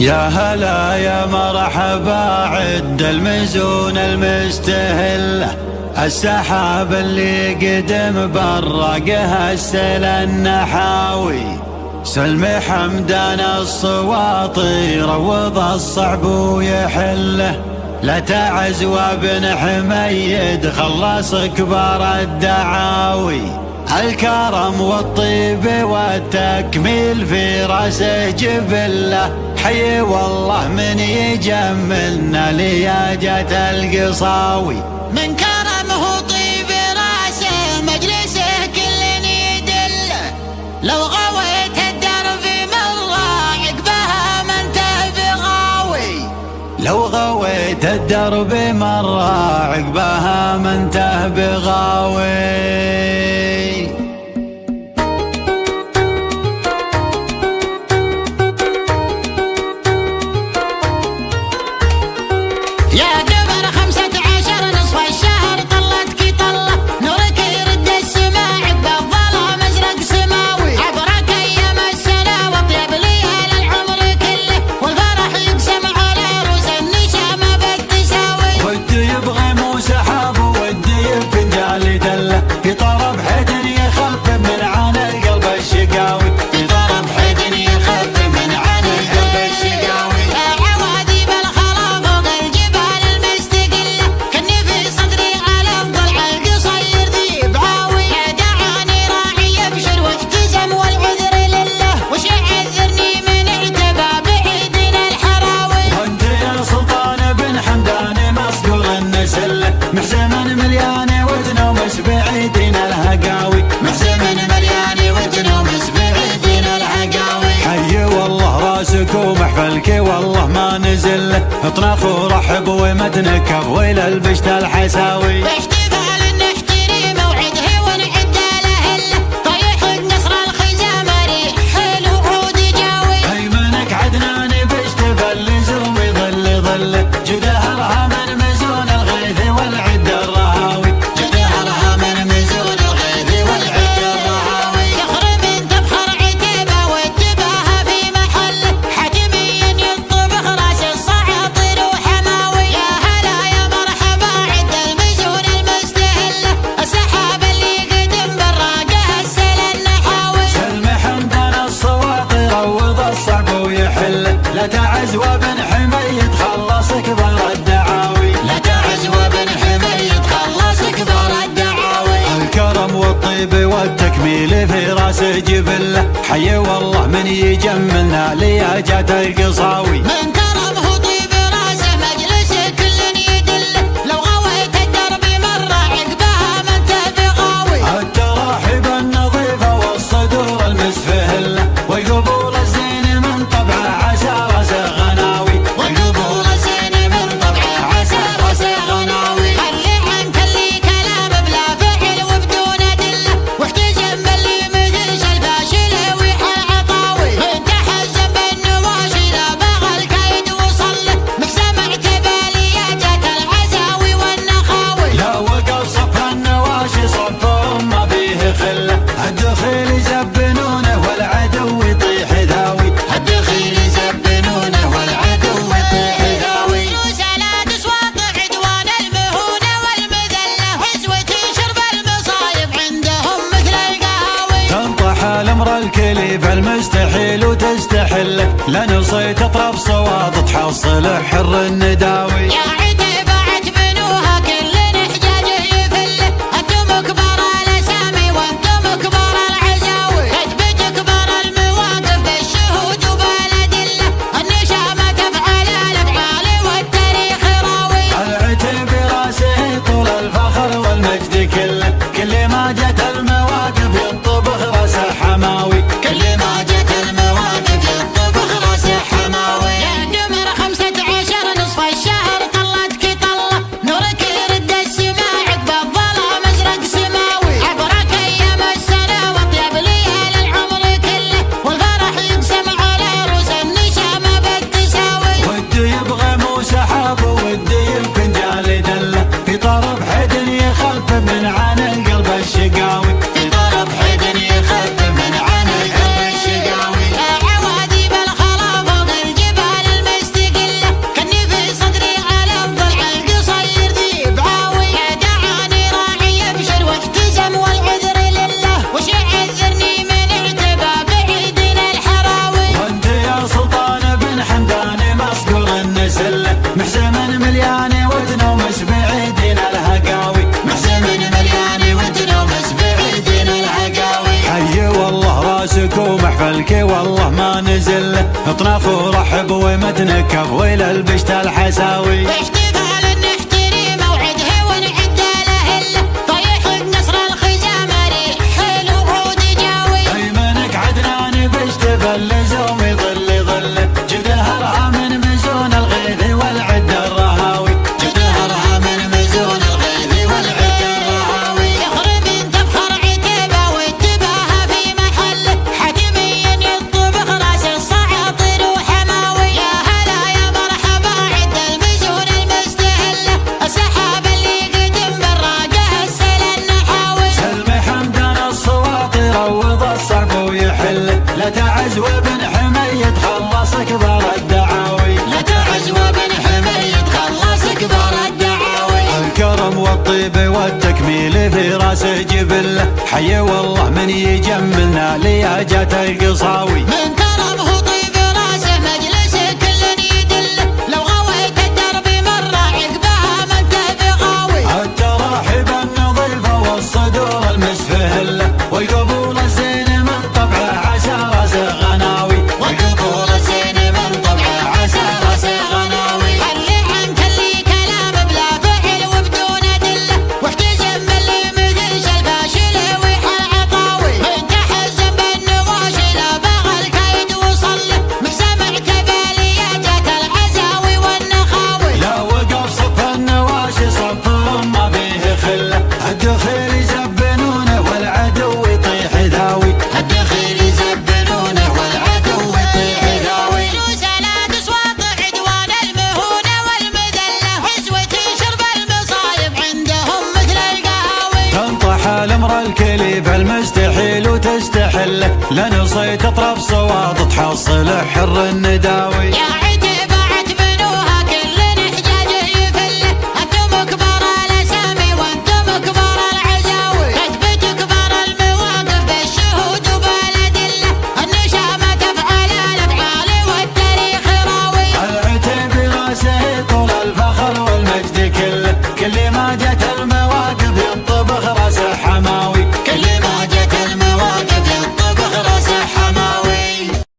يا هلا يا مرحبا عد المزون المستهلة، السحاب اللي قدم برقها السل النحاوي، سلم حمدان الصواطي روض الصعب ويحله، لا تعز وابن حميد خلص كبار الدعاوي، الكرم والطيب والتكميل في راسه جبله، حي والله من يجملنا لياجة القصاوي، من كرمه طيب راسه مجلسه كل يدله، لو غويت الدرب مرة عقبها ما انت بغاوي، لو غويت الدرب مرة عقبها ما انت بغاوي. في طرف حدن يخفف من عن القلب الشقاوي، في طرف حدن يخفف من عن القلب الشقاوي، عوادي بالخلا فوق الجبال المستقلة، كني في صدري على الضلع القصير ذي بعاوي، دعاني راعي ابشر واجتزم والعذر لله، وش يعذرني من اعتبى بعيدنا الحراوي، وانت يا سلطان بن حمدان مصقول النسل، محزم مليان وتنومس بعيدين الهقاوي، محزم مليان وتنومس بعيدين الهقاوي، حي والله راسك ومحفلك والله ما نزل، اطنخ ورحب ومتنكف ويل البشت الحساوي، باحتفال نحتري موعده ونعد له هله، طيح النصر الخزام ريح حلو عود جاوي، ايمنك عدنان باحتفال لزوم يظل ظله، جدهرها من مزون الغيث والعد الرهاوي، جدهرها من مزون الغيث والعد الرهاوي، يخرم انت بخر عتبه واتباها في محله، حتميا ينطبخ راس الصعاطر وحماوي، يا هلا يا مرحبا عد المزون المستهله، السحاب اللي قدم براقه السل النحاوي، سلم حمدان الصواطي روض الصعب ويحله، لا تعز وابن حميد خلص كبار الدعاوي، لا تعز وابن حميد خلص كبار الدعاوي، الكرم والطيب والتكميل في راسه جبله، حي والله من يجملنا لياجة القصاوي، من كرمه طيب راسه مجلسه كل يدله، لو غويت الدرب مرة عقبها ما انت بغاوي، التراحب النظيفة والصدور المسفهلة، والقبول الزين من طبعه عسى راسه غناوي، والقبول الزين من طبعه عسى راسه غناوي، خلي عنك اللي كلام بلا فعل وبدون أدلة، واحتجم باللي مدش الفاشل ويحل عطاوي، انت حزم بالنواشي لا بغى الكيد وصل له، محسم اعتبالي جت العزاوي والنخاوي، لا وقف صف النواشي صفهم ما فيه خلة، الدخيل يزبنونه والعدو يطيح ذاوي، الدخيل يزبنونه والعدو يطيح ذاوي، فلوس لا تسوى عدوان المهونة والمذلة، عزوتي شرب المصايب عندهم مثل القهاوي، تنطح الامر الكليف المستحيل وتستحله، لنصيت اطراف صواط تحصل حر النداوي، يا عتبة عتبنوها كل حجاجه يفله، انتم كبار الاسامي وانتم كبار العزاوي، تثبت كبار المواقف بالشهود وبالادله، النشامة تفعل الافعال والتاريخ راوي، العتب راسه طول الفخر والمجد كله، كل ما جت المواقف ينطبخ راسه حماوي، كل ما جت المواقف ينطبخ راسه حماوي، يا دمر 15 نصف الشهر طلت الخلاف ورحب ومتنكف ويل البشت الحساوي. باحتفال نحتري موعده ونعد له اله طيح النصر الخزام ريح الوعود جاوي. ايمنك عدنان بيشتفل لزوم يظل ظله جدهرها من مزون الغيث والعد الرهاوي. جدهرها من مزون الغيث والعد الرهاوي. يخرب تبخر عتبه واتباها في محله حتميا يطبخ راس الصعاطر وحماوي. يا هلا يا مرحبا عد المزون المستهله السحاب اللي قدم بالراقه السل النحاوي. سلمي حمدان الصواطي روض الصعب ويحله لا تعز وابن حميد خلص كبار الدعاوي. لا تعز وابن حميد خلص كبار الدعاوي. الكرم والطيب والتكميل في راسه جبله حي والله من يجملنا لياجات القصاوي. من كرمه طيب راسه مجلسه كل يدله لو غويت الدرب مره عقبها ما انت بغاوي. التراحب النظيفه والصدور المسفهله والقبول الزين من طبعه عسى راسه غناوي. والقبول الزين من طبعه عسى راسه غناوي. خلي عنك اللي كلام بلا فعل وبدون ادله واحتزم باللي مثل الفاشل ويحل عطاوي. من تحزم بالنواشي لا بغى الكيد وصله مش سمعت بالياجات العزاوي والنخاوي. لا وقف صف النواشي صفهم ما فيه خله الدخيل يزبنونه والعدو يطيح ذاوي. الدخيل يزبنونه والعدو يطيح ذاوي. جوزلات اصوات عدوان المهونه والمذله حزوة شرب المصايب عندهم مثل القهاوي. تنطح الامر الكليف المستحيل وتستحله لنصيت اطراف صواط تحصل حر النداوي.